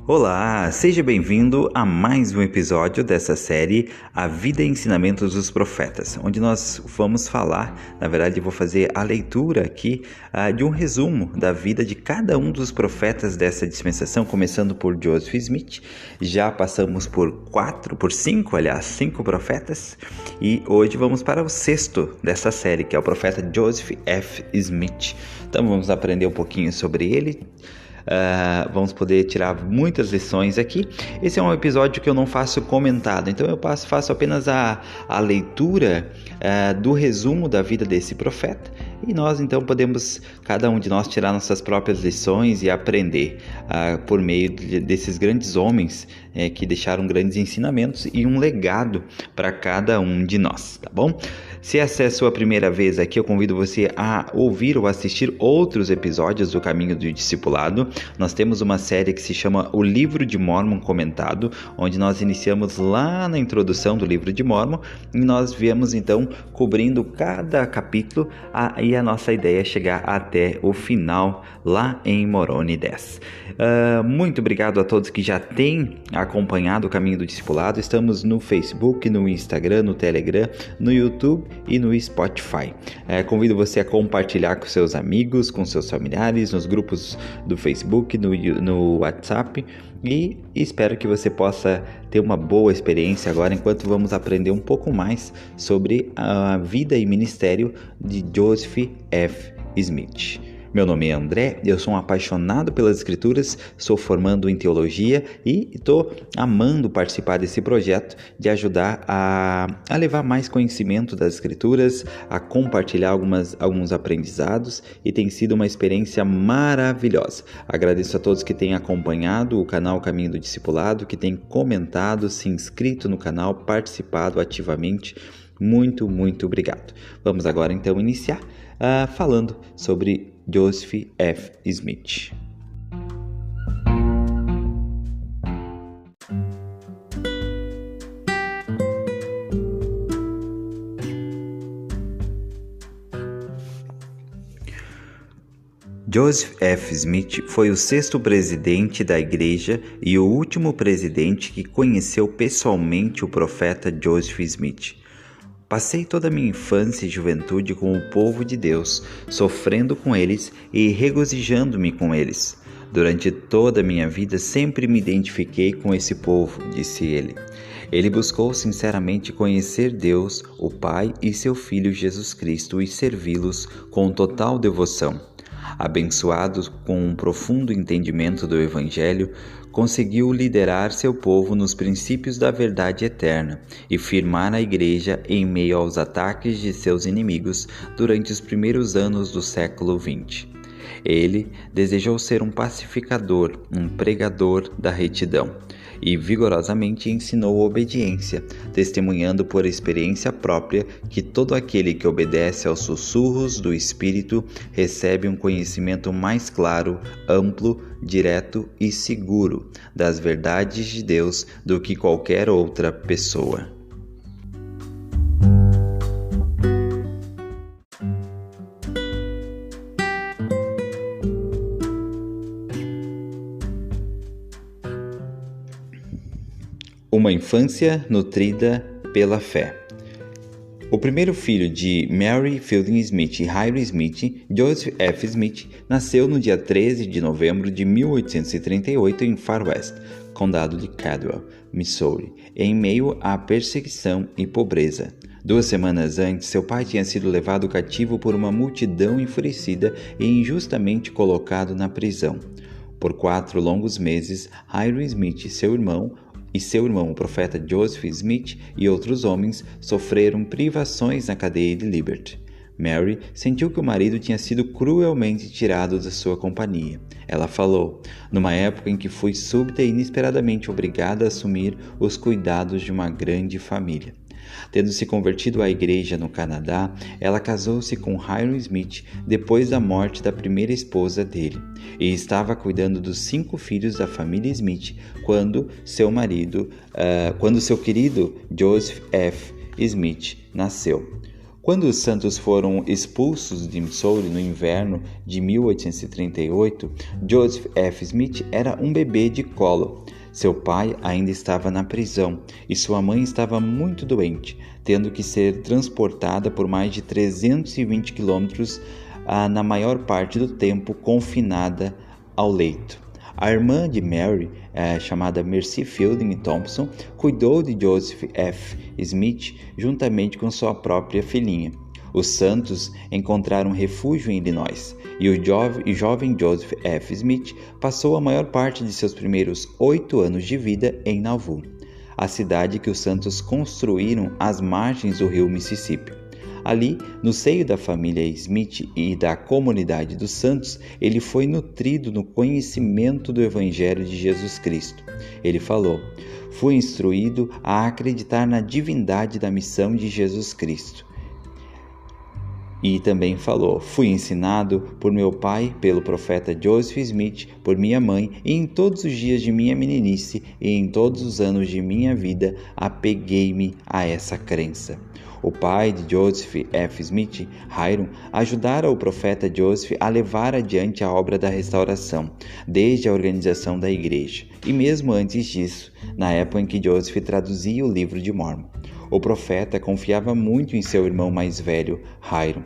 Olá, seja bem-vindo a mais um episódio dessa série A Vida e Ensinamentos dos Profetas, onde nós vamos falar, na verdade eu vou fazer a leitura aqui de um resumo da vida de cada um dos profetas dessa dispensação, começando por Joseph Smith. Já passamos por cinco profetas, e hoje vamos para o sexto dessa série, que é o profeta Joseph F. Smith. Então vamos aprender um pouquinho sobre ele. Vamos poder tirar muitas lições aqui. Esse é um episódio que eu não faço comentado, então eu faço apenas a leitura do resumo da vida desse profeta, e nós então podemos, cada um de nós, tirar nossas próprias lições e aprender por meio desses grandes homens que deixaram grandes ensinamentos e um legado para cada um de nós, tá bom? Se essa é a sua primeira vez aqui, eu convido você a ouvir ou assistir outros episódios do Caminho do Discipulado. Nós temos uma série que se chama O Livro de Mórmon Comentado, onde nós iniciamos lá na introdução do Livro de Mórmon e nós viemos então cobrindo cada capítulo, e a nossa ideia é chegar até o final lá em Moroni 10. Muito obrigado a todos que já têm acompanhado o Caminho do Discipulado. Estamos no Facebook, no Instagram, no Telegram, no YouTube e no Spotify. Convido você a compartilhar com seus amigos, com seus familiares, nos grupos do Facebook, no WhatsApp, e espero que você possa ter uma boa experiência agora, enquanto vamos aprender um pouco mais sobre a vida e ministério de Joseph F. Smith. Meu nome é André, eu sou um apaixonado pelas escrituras, sou formando em teologia e estou amando participar desse projeto de ajudar a levar mais conhecimento das escrituras, a compartilhar alguns aprendizados, e tem sido uma experiência maravilhosa. Agradeço a todos que têm acompanhado o canal Caminho do Discipulado, que têm comentado, se inscrito no canal, participado ativamente. Muito, muito obrigado. Vamos agora então iniciar falando sobre Joseph F. Smith. Joseph F. Smith foi o sexto presidente da igreja e o último presidente que conheceu pessoalmente o profeta Joseph Smith. Passei toda a minha infância e juventude com o povo de Deus, sofrendo com eles e regozijando-me com eles. Durante toda a minha vida sempre me identifiquei com esse povo, disse ele. Ele buscou sinceramente conhecer Deus, o Pai e seu Filho Jesus Cristo, e servi-los com total devoção. Abençoado com um profundo entendimento do Evangelho, conseguiu liderar seu povo nos princípios da verdade eterna e firmar a igreja em meio aos ataques de seus inimigos durante os primeiros anos do século XX. Ele desejou ser um pacificador, um pregador da retidão, e vigorosamente ensinou obediência, testemunhando por experiência própria que todo aquele que obedece aos sussurros do Espírito recebe um conhecimento mais claro, amplo, direto e seguro das verdades de Deus do que qualquer outra pessoa. Uma infância nutrida pela fé. O primeiro filho de Mary Fielding Smith e Hiram Smith, Joseph F. Smith, nasceu no dia 13 de novembro de 1838 em Far West, condado de Caldwell, Missouri, em meio à perseguição e pobreza. 2 semanas antes, seu pai tinha sido levado cativo por uma multidão enfurecida e injustamente colocado na prisão. Por 4 longos meses, Hiram Smith e seu irmão, o profeta Joseph Smith, e outros homens sofreram privações na cadeia de Liberty. Mary sentiu que o marido tinha sido cruelmente tirado da sua companhia. Ela falou, numa época em que fui súbita e inesperadamente obrigada a assumir os cuidados de uma grande família. Tendo se convertido à igreja no Canadá, ela casou-se com Hiram Smith depois da morte da primeira esposa dele, e estava cuidando dos 5 filhos da família Smith quando seu querido Joseph F. Smith nasceu. Quando os santos foram expulsos de Missouri no inverno de 1838, Joseph F. Smith era um bebê de colo. Seu pai ainda estava na prisão e sua mãe estava muito doente, tendo que ser transportada por mais de 320 quilômetros, na maior parte do tempo confinada ao leito. A irmã de Mary, chamada Mercy Fielding Thompson, cuidou de Joseph F. Smith juntamente com sua própria filhinha. Os santos encontraram refúgio em Illinois e o jovem Joseph F. Smith passou a maior parte de seus primeiros 8 anos de vida em Nauvoo, a cidade que os santos construíram às margens do rio Mississippi. Ali, no seio da família Smith e da comunidade dos santos, ele foi nutrido no conhecimento do Evangelho de Jesus Cristo. Ele falou: "Fui instruído a acreditar na divindade da missão de Jesus Cristo." E também falou: "Fui ensinado por meu pai, pelo profeta Joseph Smith, por minha mãe, e em todos os dias de minha meninice e em todos os anos de minha vida, apeguei-me a essa crença." O pai de Joseph F. Smith, Hiram, ajudara o profeta Joseph a levar adiante a obra da restauração, desde a organização da igreja, e mesmo antes disso, na época em que Joseph traduzia o livro de Mórmon. O profeta confiava muito em seu irmão mais velho, Hiram,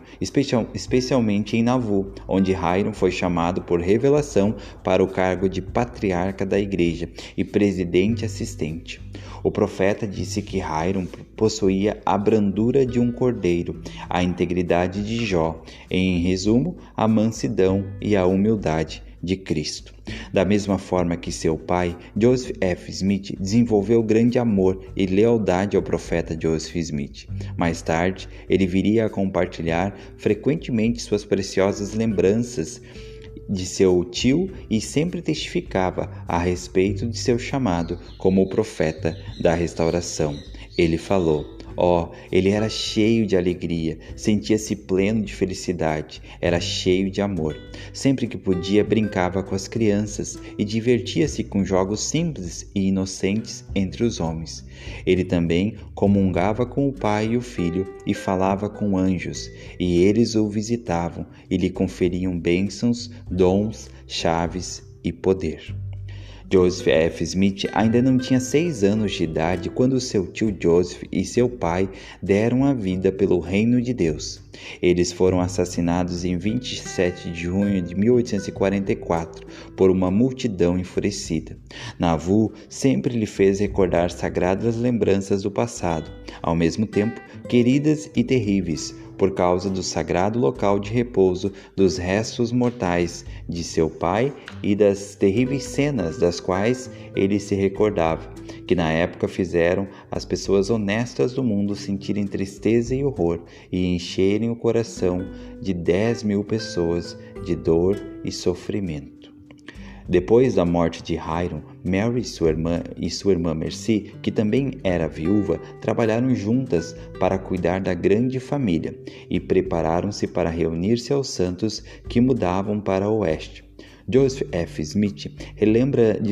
especialmente em Nauvoo, onde Hiram foi chamado por revelação para o cargo de patriarca da igreja e presidente assistente. O profeta disse que Hiram possuía a brandura de um cordeiro, a integridade de Jó, em resumo, a mansidão e a humildade de Cristo. Da mesma forma que seu pai, Joseph F. Smith, desenvolveu grande amor e lealdade ao profeta Joseph Smith. Mais tarde, ele viria a compartilhar frequentemente suas preciosas lembranças de seu tio e sempre testificava a respeito de seu chamado como o profeta da restauração. Ele falou: ele era cheio de alegria, sentia-se pleno de felicidade, era cheio de amor. Sempre que podia, brincava com as crianças e divertia-se com jogos simples e inocentes entre os homens. Ele também comungava com o pai e o filho e falava com anjos, e eles o visitavam e lhe conferiam bênçãos, dons, chaves e poder. Joseph F. Smith ainda não tinha 6 anos de idade quando seu tio Joseph e seu pai deram a vida pelo reino de Deus. Eles foram assassinados em 27 de junho de 1844 por uma multidão enfurecida. Nauvoo sempre lhe fez recordar sagradas lembranças do passado, ao mesmo tempo queridas e terríveis, por causa do sagrado local de repouso dos restos mortais de seu pai e das terríveis cenas das quais ele se recordava, que na época fizeram as pessoas honestas do mundo sentirem tristeza e horror e encherem o coração de 10.000 pessoas de dor e sofrimento. Depois da morte de Hiram, Mary e sua irmã Mercy, que também era viúva, trabalharam juntas para cuidar da grande família e prepararam-se para reunir-se aos santos que mudavam para o oeste. Joseph F. Smith relembra de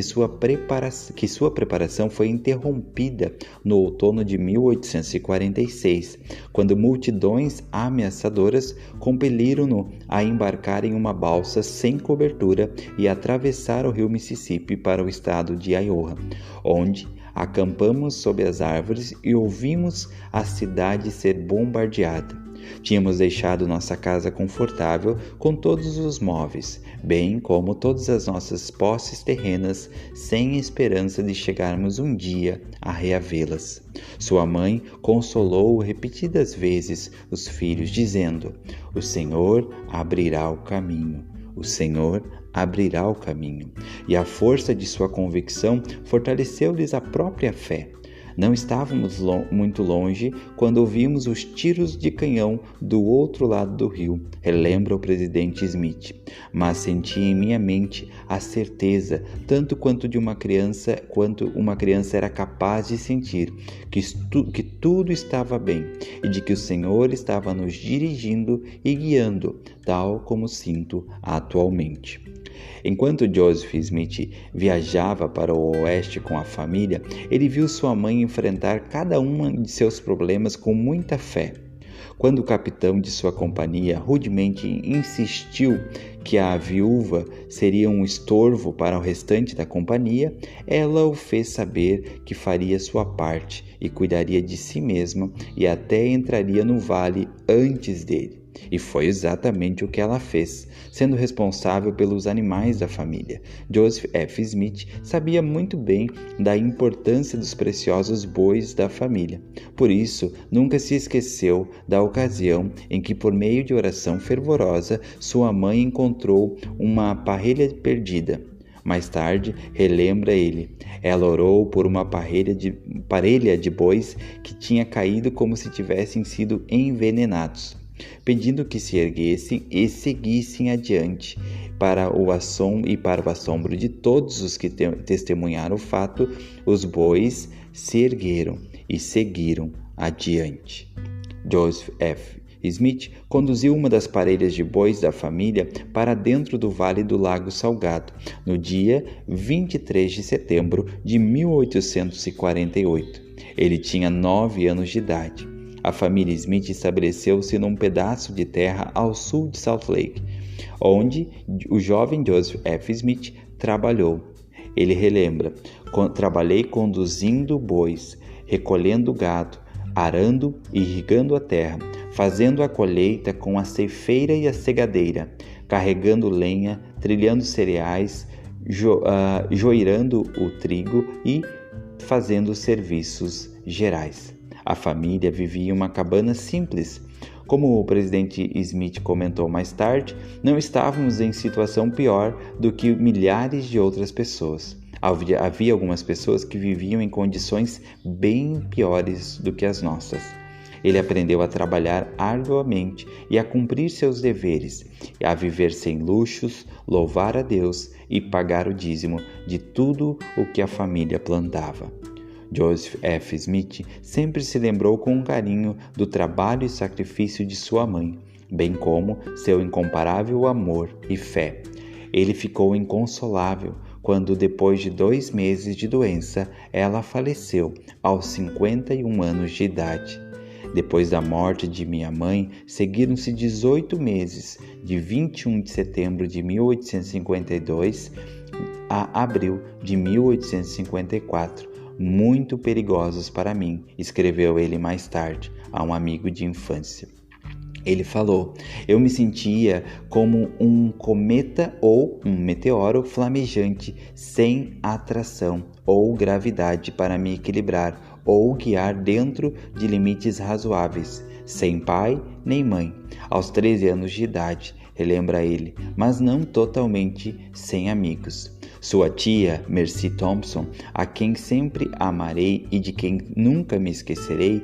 que sua preparação foi interrompida no outono de 1846, quando multidões ameaçadoras compeliram-no a embarcar em uma balsa sem cobertura e atravessar o rio Mississippi para o estado de Iowa, onde acampamos sob as árvores e ouvimos a cidade ser bombardeada. Tínhamos deixado nossa casa confortável com todos os móveis, bem como todas as nossas posses terrenas, sem esperança de chegarmos um dia a reavê-las. Sua mãe consolou repetidas vezes os filhos, dizendo: "O Senhor abrirá o caminho. O Senhor abrirá o caminho." E a força de sua convicção fortaleceu-lhes a própria fé. Não estávamos muito longe quando ouvimos os tiros de canhão do outro lado do rio, relembra o presidente Smith. Mas senti em minha mente a certeza, tanto quanto uma criança era capaz de sentir, que tudo estava bem e de que o Senhor estava nos dirigindo e guiando, tal como sinto atualmente. Enquanto Joseph Smith viajava para o oeste com a família, ele viu sua mãe enfrentar cada um de seus problemas com muita fé. Quando o capitão de sua companhia rudemente insistiu que a viúva seria um estorvo para o restante da companhia, ela o fez saber que faria sua parte e cuidaria de si mesma e até entraria no vale antes dele. E foi exatamente o que ela fez, sendo responsável pelos animais da família. Joseph F. Smith sabia muito bem da importância dos preciosos bois da família. Por isso, nunca se esqueceu da ocasião em que, por meio de oração fervorosa, sua mãe encontrou uma parelha perdida. Mais tarde, relembra ele, ela orou por uma parelha de bois que tinha caído como se tivessem sido envenenados, pedindo que se erguessem e seguissem adiante. Para o assombro de todos os que testemunharam o fato, os bois se ergueram e seguiram adiante. Joseph F. Smith conduziu uma das parelhas de bois da família para dentro do Vale do Lago Salgado, no dia 23 de setembro de 1848. Ele tinha 9 anos de idade. A família Smith estabeleceu-se num pedaço de terra ao sul de Salt Lake, onde o jovem Joseph F. Smith trabalhou. Ele relembra: trabalhei conduzindo bois, recolhendo gado, arando e irrigando a terra, fazendo a colheita com a ceifeira e a segadeira, carregando lenha, trilhando cereais, joirando o trigo e fazendo serviços gerais. A família vivia em uma cabana simples. Como o presidente Smith comentou mais tarde, não estávamos em situação pior do que milhares de outras pessoas. Havia algumas pessoas que viviam em condições bem piores do que as nossas. Ele aprendeu a trabalhar arduamente e a cumprir seus deveres, a viver sem luxos, louvar a Deus e pagar o dízimo de tudo o que a família plantava. Joseph F. Smith sempre se lembrou com carinho do trabalho e sacrifício de sua mãe, bem como seu incomparável amor e fé. Ele ficou inconsolável quando, depois de 2 meses de doença, ela faleceu aos 51 anos de idade. Depois da morte de minha mãe, seguiram-se 18 meses, de 21 de setembro de 1852 a abril de 1854, muito perigosos para mim, escreveu ele mais tarde a um amigo de infância. Ele falou: eu me sentia como um cometa ou um meteoro flamejante, sem atração ou gravidade para me equilibrar ou guiar dentro de limites razoáveis, sem pai nem mãe. Aos 13 anos de idade, relembra ele, mas não totalmente sem amigos. Sua tia, Mercy Thompson, a quem sempre amarei e de quem nunca me esquecerei,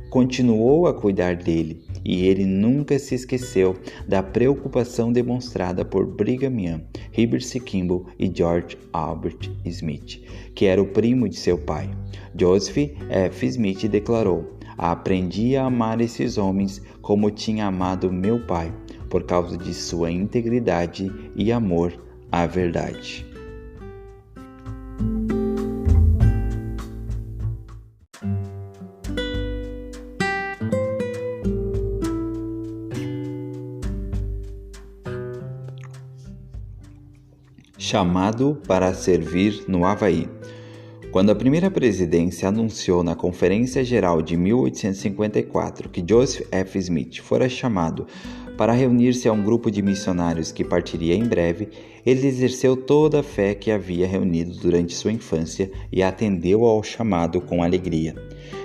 continuou a cuidar dele, e ele nunca se esqueceu da preocupação demonstrada por Brigham Young, Heber C. Kimball e George Albert Smith, que era o primo de seu pai. Joseph F. Smith declarou: aprendi a amar esses homens como tinha amado meu pai, por causa de sua integridade e amor à verdade. Chamado para servir no Havaí. Quando a primeira presidência anunciou na Conferência Geral de 1854 que Joseph F. Smith fora chamado para reunir-se a um grupo de missionários que partiria em breve, ele exerceu toda a fé que havia reunido durante sua infância e atendeu ao chamado com alegria.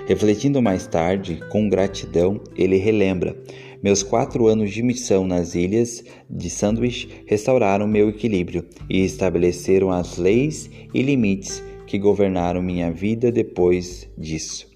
Refletindo mais tarde, com gratidão, ele relembra: meus 4 anos de missão nas ilhas de Sandwich restauraram meu equilíbrio e estabeleceram as leis e limites que governaram minha vida depois disso.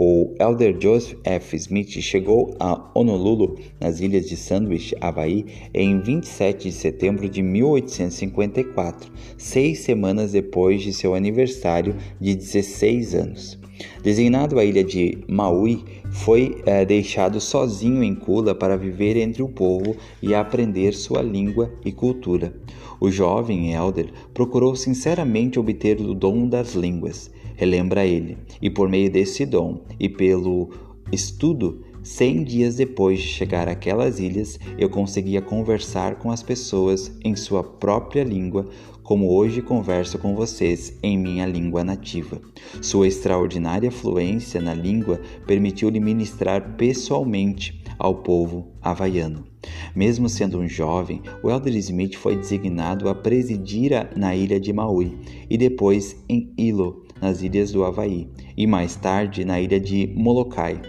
O elder Joseph F. Smith chegou a Honolulu, nas ilhas de Sandwich, Havaí, em 27 de setembro de 1854, 6 semanas depois de seu aniversário de 16 anos. Designado à ilha de Maui, foi deixado sozinho em Kula para viver entre o povo e aprender sua língua e cultura. O jovem elder procurou sinceramente obter o dom das línguas, relembra ele, e por meio desse dom e pelo estudo 100 dias depois de chegar àquelas ilhas, eu conseguia conversar com as pessoas em sua própria língua, como hoje converso com vocês em minha língua nativa. Sua extraordinária fluência na língua permitiu-lhe ministrar pessoalmente ao povo havaiano. Mesmo sendo um jovem, o Elder Smith foi designado a presidir na ilha de Maui e depois em Hilo, nas ilhas do Havaí, e mais tarde na ilha de Molokai.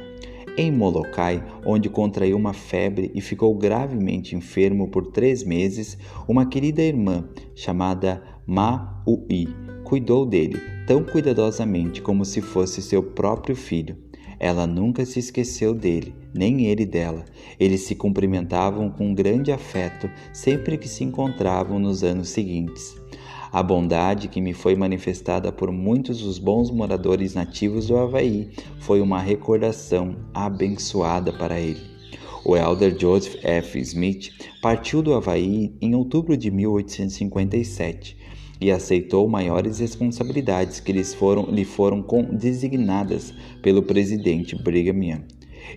Em Molokai, onde contraiu uma febre e ficou gravemente enfermo por 3 meses, uma querida irmã chamada Maui cuidou dele tão cuidadosamente como se fosse seu próprio filho. Ela nunca se esqueceu dele, nem ele dela. Eles se cumprimentavam com grande afeto sempre que se encontravam nos anos seguintes. A bondade que me foi manifestada por muitos dos bons moradores nativos do Havaí foi uma recordação abençoada para ele. O Elder Joseph F. Smith partiu do Havaí em outubro de 1857 e aceitou maiores responsabilidades que lhe foram designadas pelo presidente Brigham Young.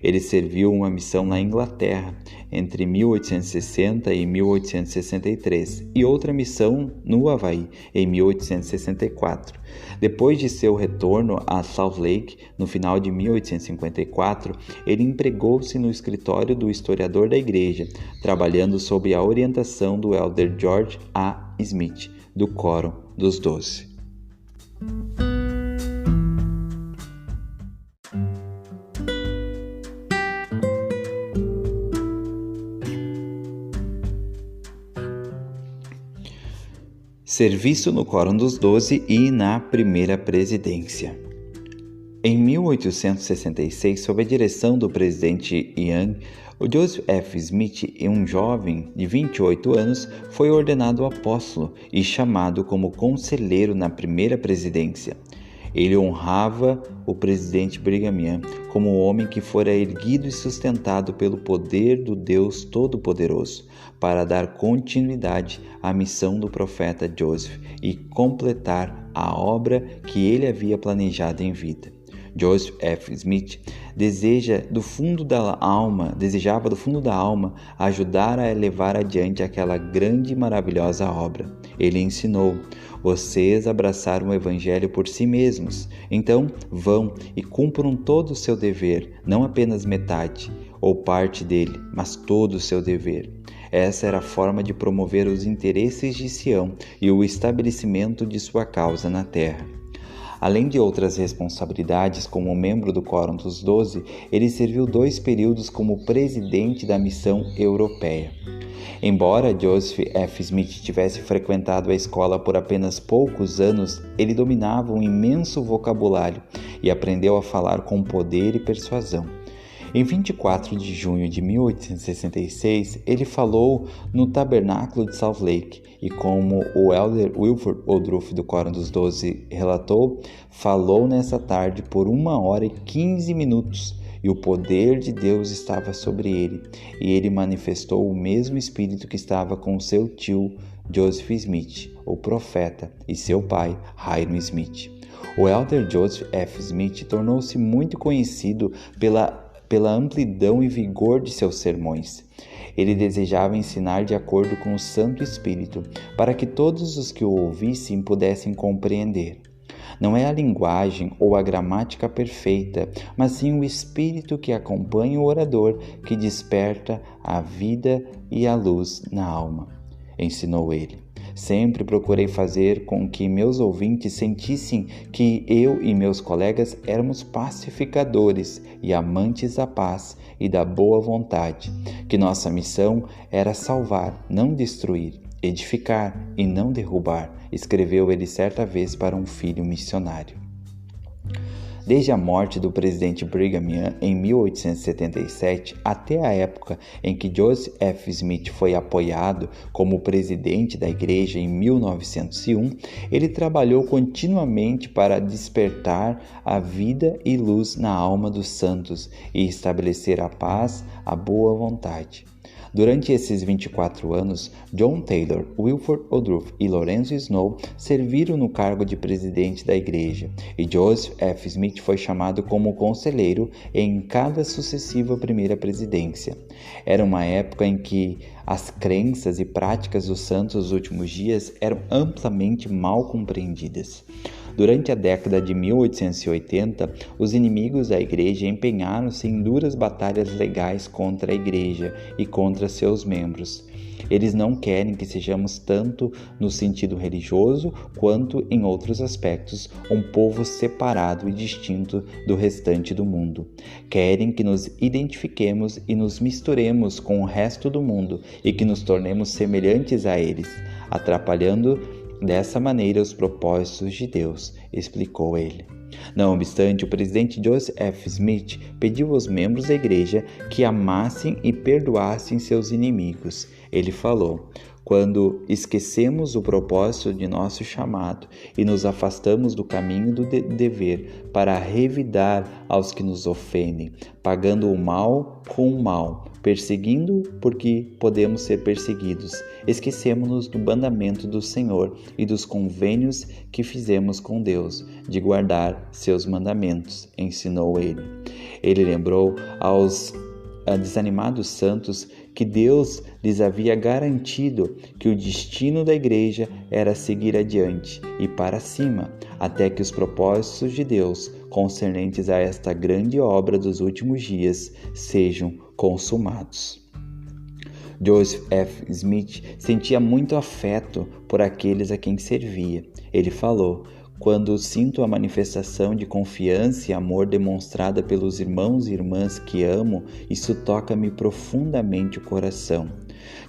Ele serviu uma missão na Inglaterra entre 1860 e 1863 e outra missão no Havaí em 1864. Depois de seu retorno a Salt Lake, no final de 1854, ele empregou-se no escritório do historiador da igreja, trabalhando sob a orientação do Elder George A. Smith, do Quórum dos 12. Serviço no Quórum dos 12 e na primeira presidência. Em 1866, sob a direção do presidente Young, o Joseph F. Smith, um jovem de 28 anos, foi ordenado apóstolo e chamado como conselheiro na primeira presidência. Ele honrava o presidente Brigham Young como o homem que fora erguido e sustentado pelo poder do Deus Todo-Poderoso para dar continuidade à missão do profeta Joseph e completar a obra que ele havia planejado em vida. Joseph F. Smith desejava do fundo da alma ajudar a levar adiante aquela grande e maravilhosa obra. Ele ensinou: vocês abraçaram o evangelho por si mesmos, então vão e cumpram todo o seu dever, não apenas metade ou parte dele, mas todo o seu dever. Essa era a forma de promover os interesses de Sião e o estabelecimento de sua causa na terra. Além de outras responsabilidades como membro do Quórum dos 12, ele serviu 2 períodos como presidente da missão europeia. Embora Joseph F. Smith tivesse frequentado a escola por apenas poucos anos, ele dominava um imenso vocabulário e aprendeu a falar com poder e persuasão. Em 24 de junho de 1866, ele falou no tabernáculo de Salt Lake e, como o Elder Wilford Woodruff do Quórum dos 12 relatou, falou nessa tarde por 1 hora e 15 minutos e o poder de Deus estava sobre ele, e ele manifestou o mesmo espírito que estava com seu tio Joseph Smith, o profeta, e seu pai, Hiram Smith. O Elder Joseph F. Smith tornou-se muito conhecido pela amplidão e vigor de seus sermões. Ele desejava ensinar de acordo com o Santo Espírito, para que todos os que o ouvissem pudessem compreender. Não é a linguagem ou a gramática perfeita, mas sim o Espírito que acompanha o orador que desperta a vida e a luz na alma, ensinou ele. Sempre procurei fazer com que meus ouvintes sentissem que eu e meus colegas éramos pacificadores e amantes da paz e da boa vontade, que nossa missão era salvar, não destruir, edificar e não derrubar, escreveu ele certa vez para um filho missionário. Desde a morte do presidente Brigham Young em 1877 até a época em que Joseph F. Smith foi apoiado como presidente da igreja em 1901, ele trabalhou continuamente para despertar a vida e luz na alma dos santos e estabelecer a paz, a boa vontade. Durante esses 24 anos, John Taylor, Wilford Woodruff e Lorenzo Snow serviram no cargo de presidente da igreja, e Joseph F. Smith foi chamado como conselheiro em cada sucessiva primeira presidência. Era uma época em que as crenças e práticas dos santos dos últimos dias eram amplamente mal compreendidas. Durante a década de 1880, os inimigos da igreja empenharam-se em duras batalhas legais contra a igreja e contra seus membros. Eles não querem que sejamos, tanto no sentido religioso quanto em outros aspectos, um povo separado e distinto do restante do mundo. Querem que nos identifiquemos e nos misturemos com o resto do mundo e que nos tornemos semelhantes a eles, atrapalhando dessa maneira os propósitos de Deus, explicou ele. Não obstante, o presidente Joseph F. Smith pediu aos membros da igreja que amassem e perdoassem seus inimigos. Ele falou: quando esquecemos o propósito de nosso chamado e nos afastamos do caminho do dever para revidar aos que nos ofendem, pagando o mal com o mal, perseguindo porque podemos ser perseguidos, esquecemos-nos do mandamento do Senhor e dos convênios que fizemos com Deus, de guardar seus mandamentos, ensinou ele. Ele lembrou aos desanimados santos que Deus lhes havia garantido que o destino da igreja era seguir adiante e para cima, até que os propósitos de Deus concernentes a esta grande obra dos últimos dias sejam consumados. Joseph F. Smith sentia muito afeto por aqueles a quem servia. Ele falou: quando sinto a manifestação de confiança e amor demonstrada pelos irmãos e irmãs que amo, isso toca-me profundamente o coração.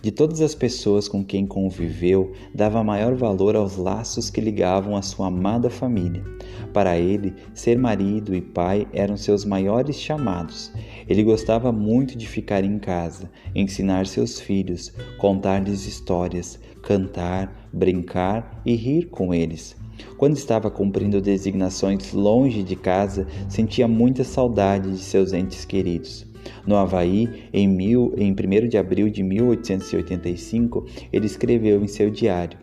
De todas as pessoas com quem conviveu, dava maior valor aos laços que ligavam a sua amada família. Para ele, ser marido e pai eram seus maiores chamados. Ele gostava muito de ficar em casa, ensinar seus filhos, contar-lhes histórias, cantar, brincar e rir com eles. Quando estava cumprindo designações longe de casa, sentia muita saudade de seus entes queridos. No Havaí, em 1º de abril de 1885, ele escreveu em seu diário: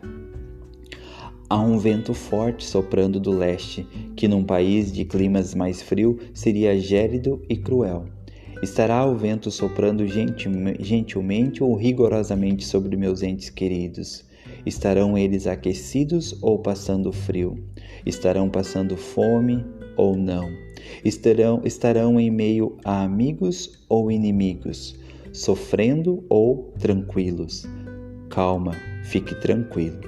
há um vento forte soprando do leste, que num país de climas mais frio seria gélido e cruel. Estará o vento soprando gentilmente ou rigorosamente sobre meus entes queridos? Estarão eles aquecidos ou passando frio? Estarão passando fome ou não? Estarão em meio a amigos ou inimigos? Sofrendo ou tranquilos? Calma, fique tranquilo.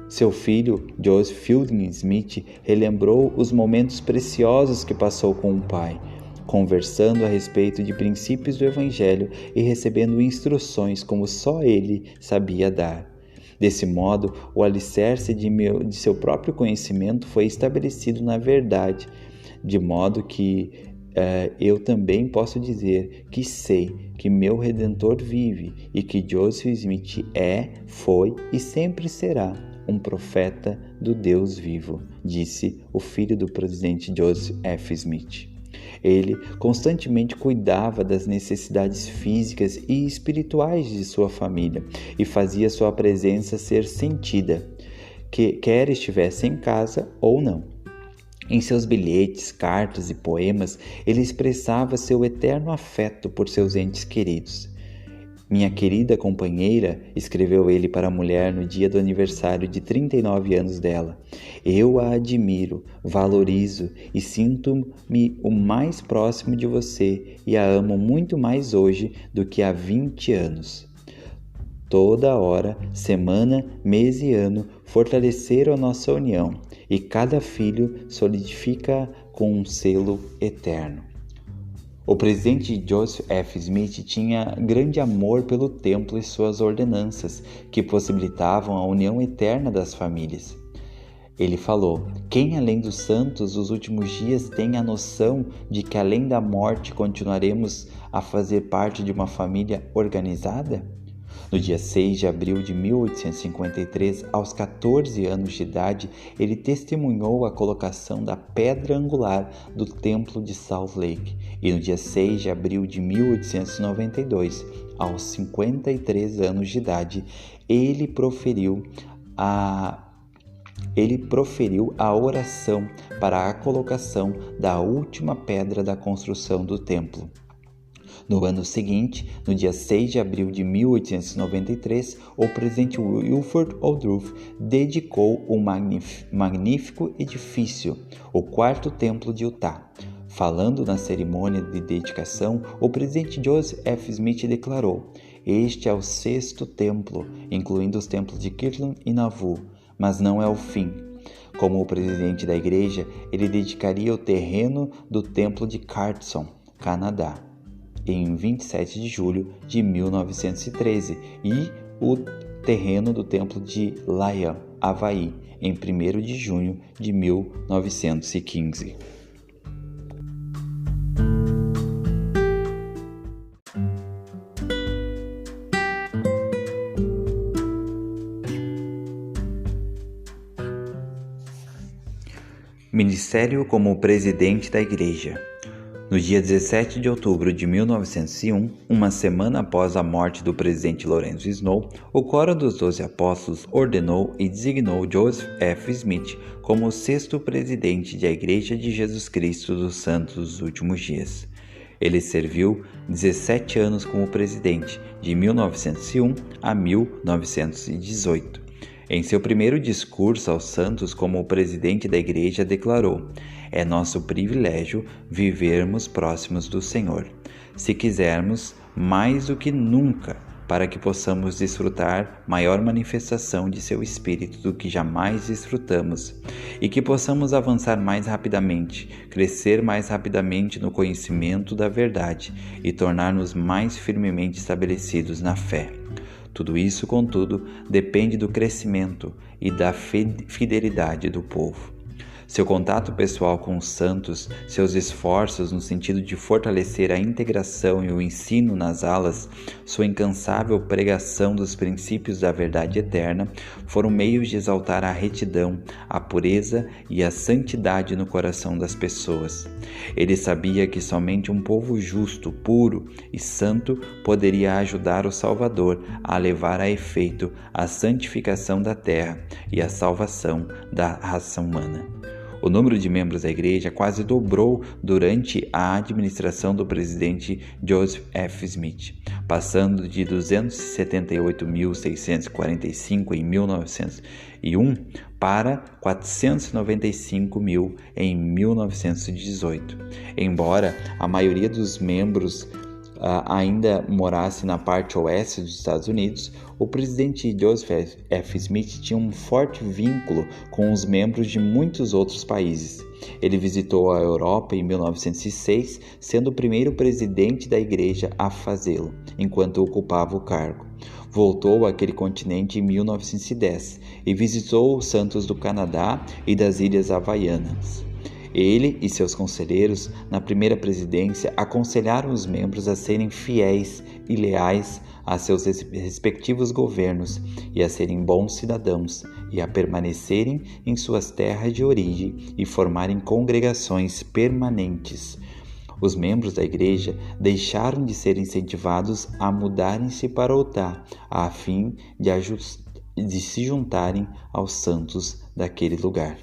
Seu filho, Joseph Fielding Smith, relembrou os momentos preciosos que passou com o pai, conversando a respeito de princípios do Evangelho e recebendo instruções como só ele sabia dar. Desse modo, o alicerce de seu próprio conhecimento foi estabelecido na verdade, de modo que eu também posso dizer que sei que meu Redentor vive e que Joseph Smith foi e sempre será um profeta do Deus vivo, disse o filho do presidente Joseph F. Smith. Ele constantemente cuidava das necessidades físicas e espirituais de sua família e fazia sua presença ser sentida, quer estivesse em casa ou não. Em seus bilhetes, cartas e poemas, ele expressava seu eterno afeto por seus entes queridos. Minha querida companheira, escreveu ele para a mulher no dia do aniversário de 39 anos dela, eu a admiro, valorizo e sinto-me o mais próximo de você e a amo muito mais hoje do que há 20 anos. Toda hora, semana, mês e ano fortaleceram a nossa união e cada filho solidifica com um selo eterno. O presidente Joseph F. Smith tinha grande amor pelo templo e suas ordenanças, que possibilitavam a união eterna das famílias. Ele falou: quem além dos santos dos últimos dias tem a noção de que além da morte continuaremos a fazer parte de uma família organizada? No dia 6 de abril de 1853, aos 14 anos de idade, ele testemunhou a colocação da pedra angular do Templo de Salt Lake. E no dia 6 de abril de 1892, aos 53 anos de idade, ele proferiu a oração para a colocação da última pedra da construção do templo. No ano seguinte, no dia 6 de abril de 1893, o presidente Wilford Woodruff dedicou um magnífico edifício, o Quarto Templo de Utah. Falando na cerimônia de dedicação, o presidente Joseph F. Smith declarou: "Este é o 6º templo, incluindo os templos de Kirtland e Nauvoo, mas não é o fim." Como o presidente da igreja, ele dedicaria o terreno do templo de Carson, Canadá, em 27 de julho de 1913, e o terreno do templo de Lyon, Havaí, em 1º de junho de 1915. Ministério como presidente da Igreja. No dia 17 de outubro de 1901, uma semana após a morte do presidente Lorenzo Snow, o Coro dos 12 Apóstolos ordenou e designou Joseph F. Smith como o 6º presidente da Igreja de Jesus Cristo dos Santos dos Últimos Dias. Ele serviu 17 anos como presidente, de 1901 a 1918. Em seu primeiro discurso aos santos como presidente da Igreja, declarou: "É nosso privilégio vivermos próximos do Senhor, se quisermos mais do que nunca, para que possamos desfrutar maior manifestação de seu Espírito do que jamais desfrutamos, e que possamos avançar mais rapidamente, crescer mais rapidamente no conhecimento da verdade e tornar-nos mais firmemente estabelecidos na fé. Tudo isso, contudo, depende do crescimento e da fidelidade do povo." Seu contato pessoal com os santos, seus esforços no sentido de fortalecer a integração e o ensino nas alas, sua incansável pregação dos princípios da verdade eterna, foram meios de exaltar a retidão, a pureza e a santidade no coração das pessoas. Ele sabia que somente um povo justo, puro e santo poderia ajudar o Salvador a levar a efeito a santificação da terra e a salvação da raça humana. O número de membros da igreja quase dobrou durante a administração do presidente Joseph F. Smith, passando de 278.645 em 1901 para 495.000 em 1918. Embora a maioria dos membros ainda morasse na parte oeste dos Estados Unidos, o presidente Joseph F. Smith tinha um forte vínculo com os membros de muitos outros países. Ele visitou a Europa em 1906, sendo o primeiro presidente da igreja a fazê-lo, enquanto ocupava o cargo. Voltou àquele continente em 1910 e visitou os santos do Canadá e das Ilhas Havaianas. Ele e seus conselheiros, na primeira presidência, aconselharam os membros a serem fiéis e leais a seus respectivos governos e a serem bons cidadãos e a permanecerem em suas terras de origem e formarem congregações permanentes. Os membros da igreja deixaram de ser incentivados a mudarem-se para Utah, a fim de se juntarem aos santos daquele lugar.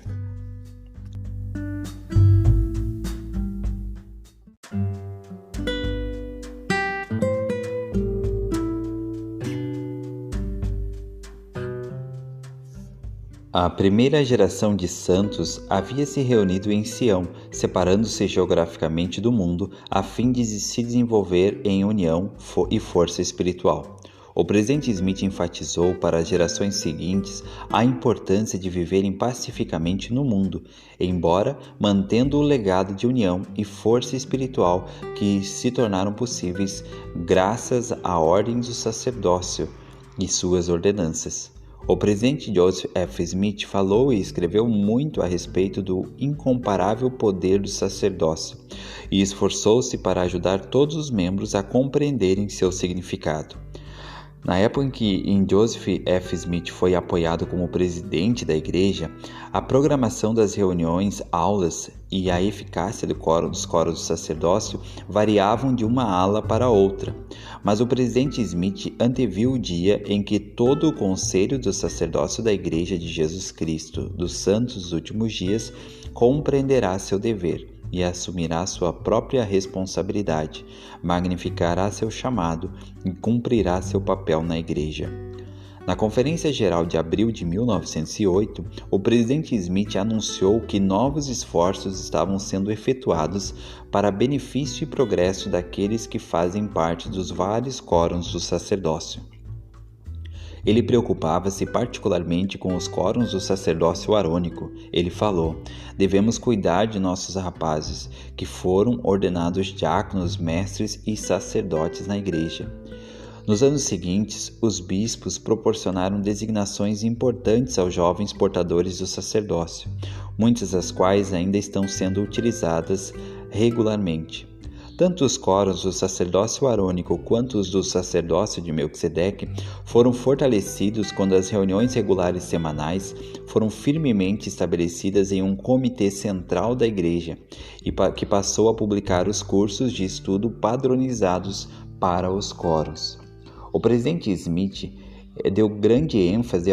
A primeira geração de santos havia se reunido em Sião, separando-se geograficamente do mundo, a fim de se desenvolver em união e força espiritual. O presidente Smith enfatizou para as gerações seguintes a importância de viverem pacificamente no mundo, embora mantendo o legado de união e força espiritual que se tornaram possíveis graças à ordem do sacerdócio e suas ordenanças. O presidente Joseph F. Smith falou e escreveu muito a respeito do incomparável poder do sacerdócio e esforçou-se para ajudar todos os membros a compreenderem seu significado. Na época em que Joseph F. Smith foi apoiado como presidente da igreja, a programação das reuniões, aulas e a eficácia dos coros do sacerdócio variavam de uma ala para outra, mas o presidente Smith anteviu o dia em que todo o conselho do sacerdócio da Igreja de Jesus Cristo dos Santos dos Últimos Dias compreenderá seu dever e assumirá sua própria responsabilidade, magnificará seu chamado e cumprirá seu papel na Igreja. Na Conferência Geral de abril de 1908, o presidente Smith anunciou que novos esforços estavam sendo efetuados para benefício e progresso daqueles que fazem parte dos vários quórums do sacerdócio. Ele preocupava-se particularmente com os quórums do sacerdócio arônico. Ele falou: devemos cuidar de nossos rapazes, que foram ordenados diáconos, mestres e sacerdotes na igreja. Nos anos seguintes, os bispos proporcionaram designações importantes aos jovens portadores do sacerdócio, muitas das quais ainda estão sendo utilizadas regularmente. Tanto os quórums do sacerdócio arônico quanto os do sacerdócio de Melquisedeque foram fortalecidos quando as reuniões regulares semanais foram firmemente estabelecidas em um comitê central da Igreja e que passou a publicar os cursos de estudo padronizados para os quórums. O presidente Smith deu grande ênfase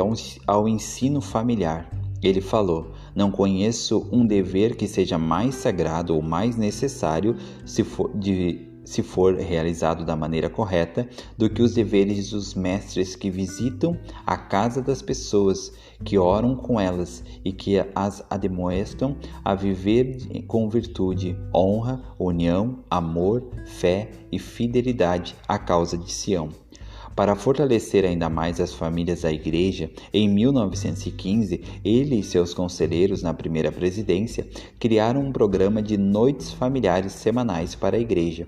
ao ensino familiar. Ele falou: não conheço um dever que seja mais sagrado ou mais necessário se for realizado da maneira correta do que os deveres dos mestres que visitam a casa das pessoas, que oram com elas e que as admoestam a viver com virtude, honra, união, amor, fé e fidelidade à causa de Sião. Para fortalecer ainda mais as famílias da Igreja, em 1915, ele e seus conselheiros na primeira presidência criaram um programa de noites familiares semanais para a Igreja,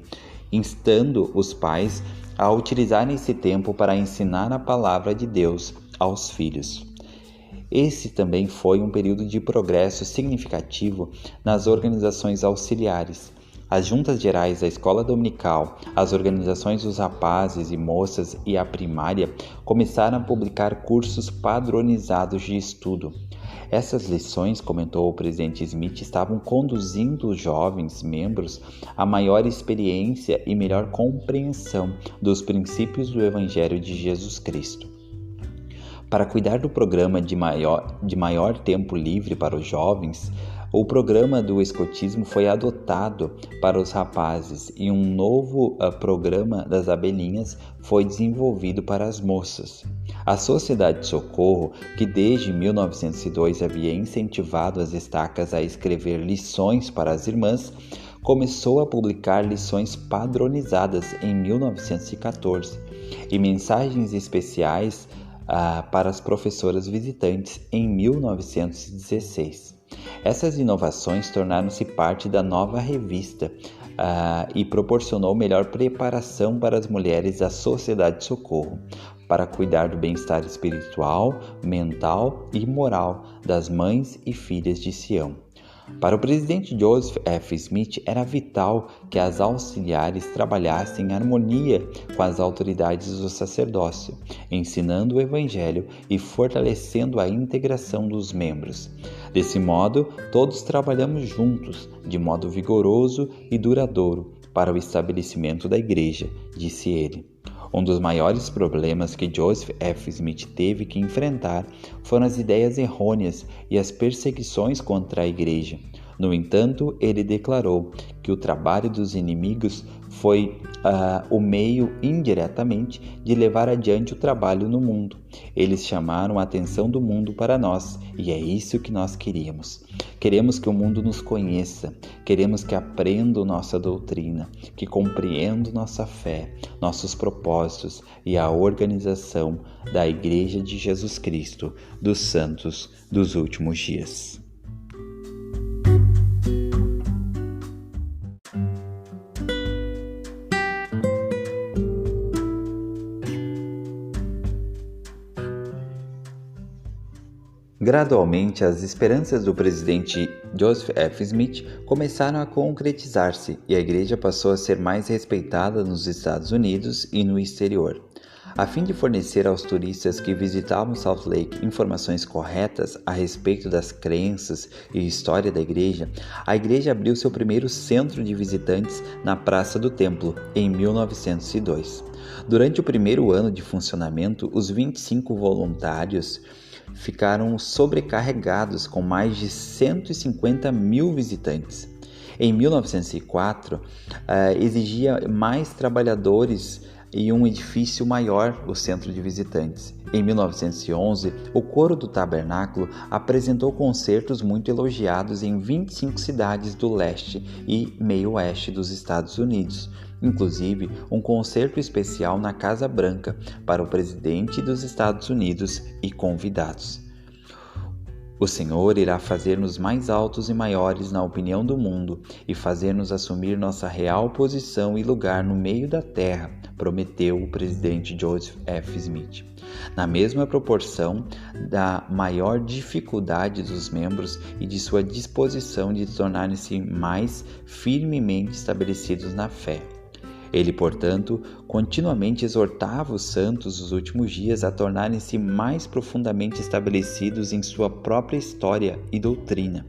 instando os pais a utilizarem esse tempo para ensinar a palavra de Deus aos filhos. Esse também foi um período de progresso significativo nas organizações auxiliares. As juntas gerais da escola dominical, as organizações dos rapazes e moças e a primária começaram a publicar cursos padronizados de estudo. Essas lições, comentou o presidente Smith, estavam conduzindo os jovens membros a maior experiência e melhor compreensão dos princípios do Evangelho de Jesus Cristo. Para cuidar do programa de maior tempo livre para os jovens, o programa do escotismo foi adotado para os rapazes e um novo programa das abelhinhas foi desenvolvido para as moças. A Sociedade de Socorro, que desde 1902 havia incentivado as estacas a escrever lições para as irmãs, começou a publicar lições padronizadas em 1914 e mensagens especiais para as professoras visitantes em 1916. Essas inovações tornaram-se parte da nova revista e proporcionou melhor preparação para as mulheres da Sociedade de Socorro, para cuidar do bem-estar espiritual, mental e moral das mães e filhas de Sião. Para o presidente Joseph F. Smith, era vital que as auxiliares trabalhassem em harmonia com as autoridades do sacerdócio, ensinando o Evangelho e fortalecendo a integração dos membros. Desse modo, todos trabalhamos juntos, de modo vigoroso e duradouro, para o estabelecimento da Igreja, disse ele. Um dos maiores problemas que Joseph F. Smith teve que enfrentar foram as ideias errôneas e as perseguições contra a Igreja. No entanto, ele declarou que o trabalho dos inimigos foi o meio, indiretamente, de levar adiante o trabalho no mundo. Eles chamaram a atenção do mundo para nós, e é isso que nós queríamos. Queremos que o mundo nos conheça, queremos que aprendam nossa doutrina, que compreendam nossa fé, nossos propósitos e a organização da Igreja de Jesus Cristo, dos Santos dos Últimos Dias. Gradualmente, as esperanças do presidente Joseph F. Smith começaram a concretizar-se e a igreja passou a ser mais respeitada nos Estados Unidos e no exterior. A fim de fornecer aos turistas que visitavam Salt Lake informações corretas a respeito das crenças e história da igreja, a igreja abriu seu primeiro centro de visitantes na Praça do Templo, em 1902. Durante o primeiro ano de funcionamento, os 25 voluntários ficaram sobrecarregados com mais de 150 mil visitantes. Em 1904, exigia mais trabalhadores e um edifício maior o centro de visitantes. Em 1911, o Coro do Tabernáculo apresentou concertos muito elogiados em 25 cidades do leste e meio-oeste dos Estados Unidos, inclusive um concerto especial na Casa Branca para o presidente dos Estados Unidos e convidados. O Senhor irá fazer-nos mais altos e maiores na opinião do mundo e fazer-nos assumir nossa real posição e lugar no meio da terra, prometeu o presidente Joseph F. Smith. Na mesma proporção da maior dificuldade dos membros e de sua disposição de tornarem-se mais firmemente estabelecidos na fé. Ele, portanto, continuamente exortava os santos dos últimos dias a tornarem-se mais profundamente estabelecidos em sua própria história e doutrina.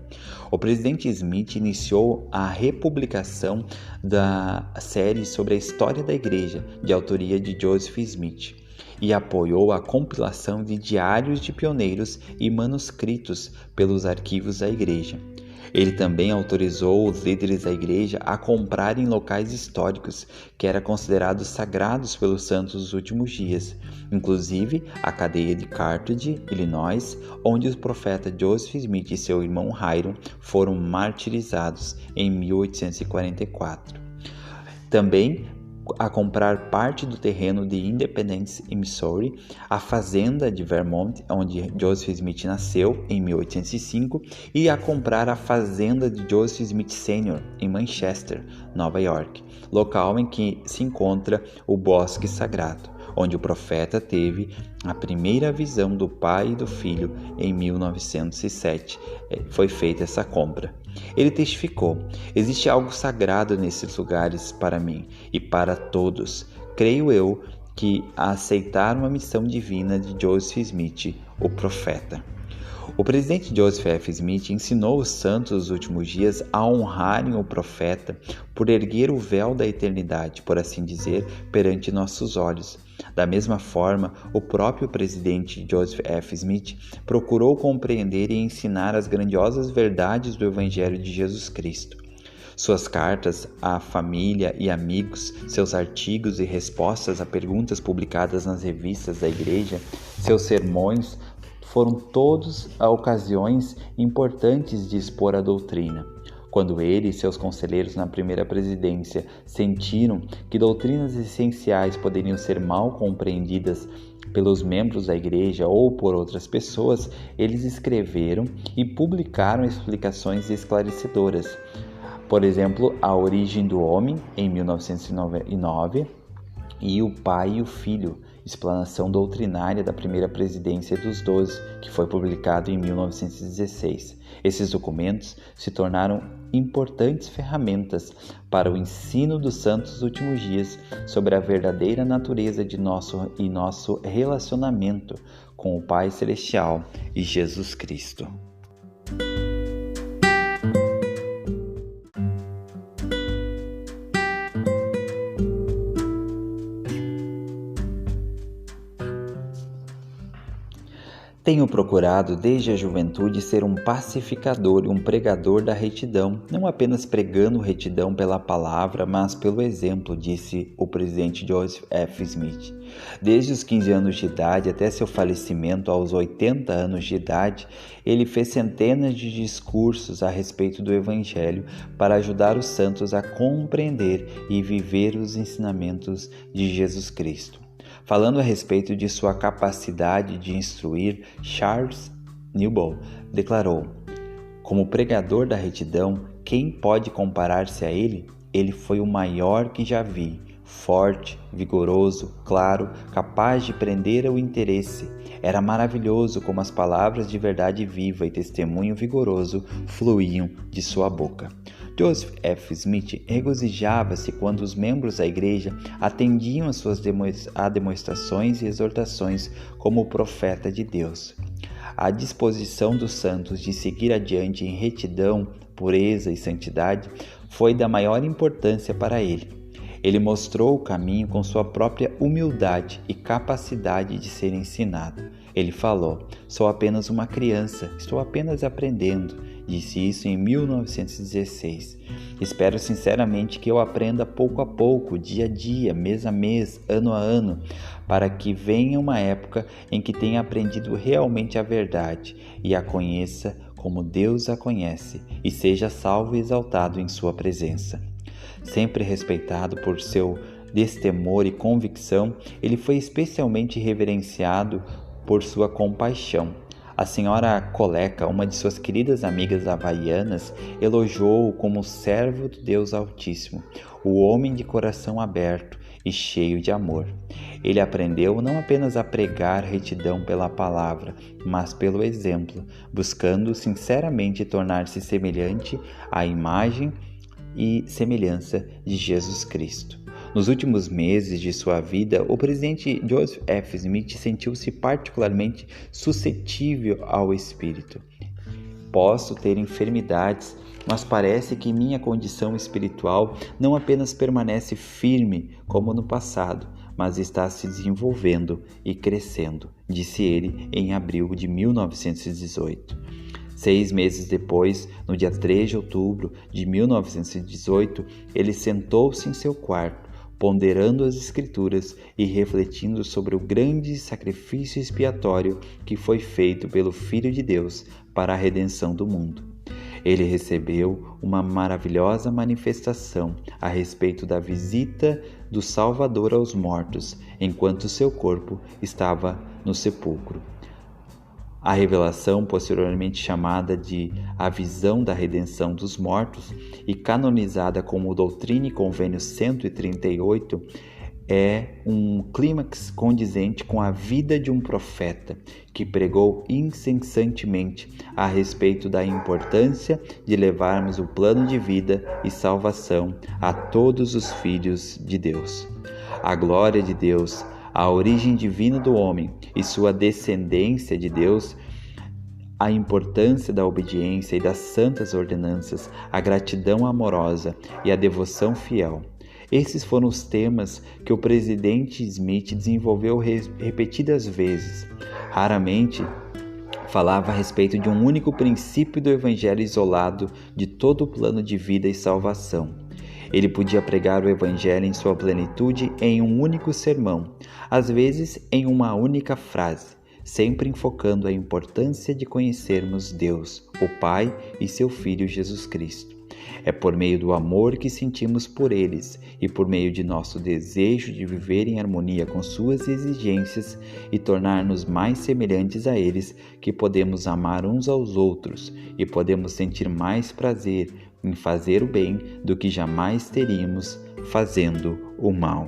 O presidente Smith iniciou a republicação da série sobre a história da igreja, de autoria de Joseph Smith, e apoiou a compilação de diários de pioneiros e manuscritos pelos arquivos da igreja. Ele também autorizou os líderes da igreja a comprarem locais históricos que eram considerados sagrados pelos santos dos últimos dias, inclusive a cadeia de Carthage, Illinois, onde o profeta Joseph Smith e seu irmão Hiram foram martirizados em 1844. Também a comprar parte do terreno de Independence, em Missouri, a fazenda de Vermont, onde Joseph Smith nasceu, em 1805, e a comprar a fazenda de Joseph Smith Sr., em Manchester, Nova York, local em que se encontra o Bosque Sagrado, onde o profeta teve a primeira visão do pai e do filho em 1907. Foi feita essa compra. Ele testificou: existe algo sagrado nesses lugares para mim e para todos. Creio eu que aceitaram a missão divina de Joseph Smith, o profeta. O presidente Joseph F. Smith ensinou os santos dos últimos dias a honrarem o profeta por erguer o véu da eternidade, por assim dizer, perante nossos olhos. Da mesma forma, o próprio presidente Joseph F. Smith procurou compreender e ensinar as grandiosas verdades do Evangelho de Jesus Cristo. Suas cartas à família e amigos, seus artigos e respostas a perguntas publicadas nas revistas da igreja, seus sermões, foram todos ocasiões importantes de expor a doutrina. Quando ele e seus conselheiros na primeira presidência sentiram que doutrinas essenciais poderiam ser mal compreendidas pelos membros da igreja ou por outras pessoas, eles escreveram e publicaram explicações esclarecedoras. Por exemplo, A Origem do Homem, em 1909, e O Pai e o Filho, explanação doutrinária da primeira presidência dos 12, que foi publicado em 1916. Esses documentos se tornaram importantes ferramentas para o ensino dos santos dos últimos dias sobre a verdadeira natureza de nosso relacionamento com o Pai Celestial e Jesus Cristo. Tenho procurado desde a juventude ser um pacificador e um pregador da retidão, não apenas pregando retidão pela palavra, mas pelo exemplo, disse o presidente Joseph F. Smith. Desde os 15 anos de idade até seu falecimento aos 80 anos de idade, ele fez centenas de discursos a respeito do Evangelho para ajudar os santos a compreender e viver os ensinamentos de Jesus Cristo. Falando a respeito de sua capacidade de instruir, Charles Newbold declarou: como pregador da retidão, quem pode comparar-se a ele? Ele foi o maior que já vi, forte, vigoroso, claro, capaz de prender o interesse. Era maravilhoso como as palavras de verdade viva e testemunho vigoroso fluíam de sua boca. Joseph F. Smith regozijava-se quando os membros da igreja atendiam às suas demonstrações e exortações como profeta de Deus. A disposição dos santos de seguir adiante em retidão, pureza e santidade foi da maior importância para ele. Ele mostrou o caminho com sua própria humildade e capacidade de ser ensinado. Ele falou: "Sou apenas uma criança, estou apenas aprendendo." Disse isso em 1916. Espero sinceramente que eu aprenda pouco a pouco, dia a dia, mês a mês, ano a ano, para que venha uma época em que tenha aprendido realmente a verdade e a conheça como Deus a conhece e seja salvo e exaltado em sua presença. Sempre respeitado por seu destemor e convicção, ele foi especialmente reverenciado por sua compaixão. A senhora Coleca, uma de suas queridas amigas havaianas, elogiou-o como servo do Deus Altíssimo, o homem de coração aberto e cheio de amor. Ele aprendeu não apenas a pregar retidão pela palavra, mas pelo exemplo, buscando sinceramente tornar-se semelhante à imagem e semelhança de Jesus Cristo. Nos últimos meses de sua vida, o presidente Joseph F. Smith sentiu-se particularmente suscetível ao Espírito. Posso ter enfermidades, mas parece que minha condição espiritual não apenas permanece firme como no passado, mas está se desenvolvendo e crescendo, disse ele em abril de 1918. 6 meses depois, no dia 3 de outubro de 1918, ele sentou-se em seu quarto, ponderando as Escrituras e refletindo sobre o grande sacrifício expiatório que foi feito pelo Filho de Deus para a redenção do mundo. Ele recebeu uma maravilhosa manifestação a respeito da visita do Salvador aos mortos, enquanto seu corpo estava no sepulcro. A revelação, posteriormente chamada de A Visão da Redenção dos Mortos e canonizada como Doutrina e Convênio 138, é um clímax condizente com a vida de um profeta que pregou incessantemente a respeito da importância de levarmos o plano de vida e salvação a todos os filhos de Deus. A glória de Deus, a origem divina do homem e sua descendência de Deus, a importância da obediência e das santas ordenanças, a gratidão amorosa e a devoção fiel. Esses foram os temas que o presidente Smith desenvolveu repetidas vezes. Raramente falava a respeito de um único princípio do evangelho isolado de todo o plano de vida e salvação. Ele podia pregar o evangelho em sua plenitude em um único sermão, às vezes em uma única frase, sempre enfocando a importância de conhecermos Deus, o Pai e seu Filho Jesus Cristo. É por meio do amor que sentimos por eles e por meio de nosso desejo de viver em harmonia com suas exigências e tornar-nos mais semelhantes a eles que podemos amar uns aos outros e podemos sentir mais prazer em fazer o bem do que jamais teríamos fazendo o mal.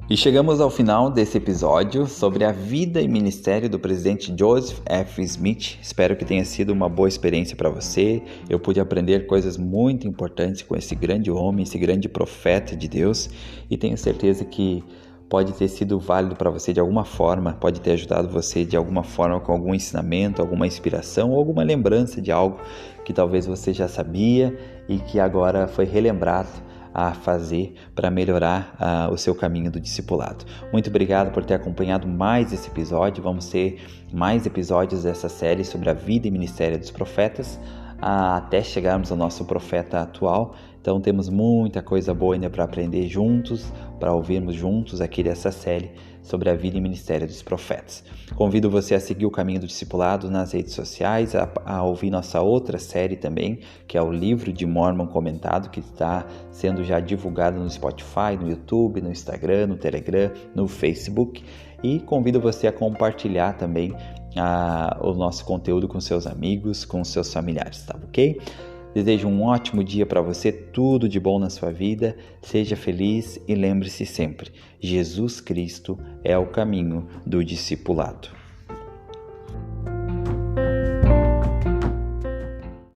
E chegamos ao final desse episódio sobre a vida e ministério do presidente Joseph F. Smith. Espero que tenha sido uma boa experiência para você. Eu pude aprender coisas muito importantes com esse grande homem, esse grande profeta de Deus, e tenho certeza que pode ter sido válido para você de alguma forma, pode ter ajudado você de alguma forma com algum ensinamento, alguma inspiração ou alguma lembrança de algo que talvez você já sabia e que agora foi relembrado a fazer para melhorar o seu caminho do discipulado. Muito obrigado por ter acompanhado mais esse episódio. Vamos ter mais episódios dessa série sobre a vida e ministério dos profetas, até chegarmos ao nosso profeta atual. Então temos muita coisa boa ainda para aprender juntos, para ouvirmos juntos aqui dessa série sobre a vida e ministério dos profetas. Convido você a seguir o caminho do discipulado nas redes sociais, a ouvir nossa outra série também, que é o Livro de Mormon Comentado, que está sendo já divulgado no Spotify, no YouTube, no Instagram, no Telegram, no Facebook. E convido você a compartilhar também o nosso conteúdo com seus amigos, com seus familiares, tá ok? Desejo um ótimo dia para você, tudo de bom na sua vida, seja feliz e lembre-se sempre, Jesus Cristo é o caminho do discipulado.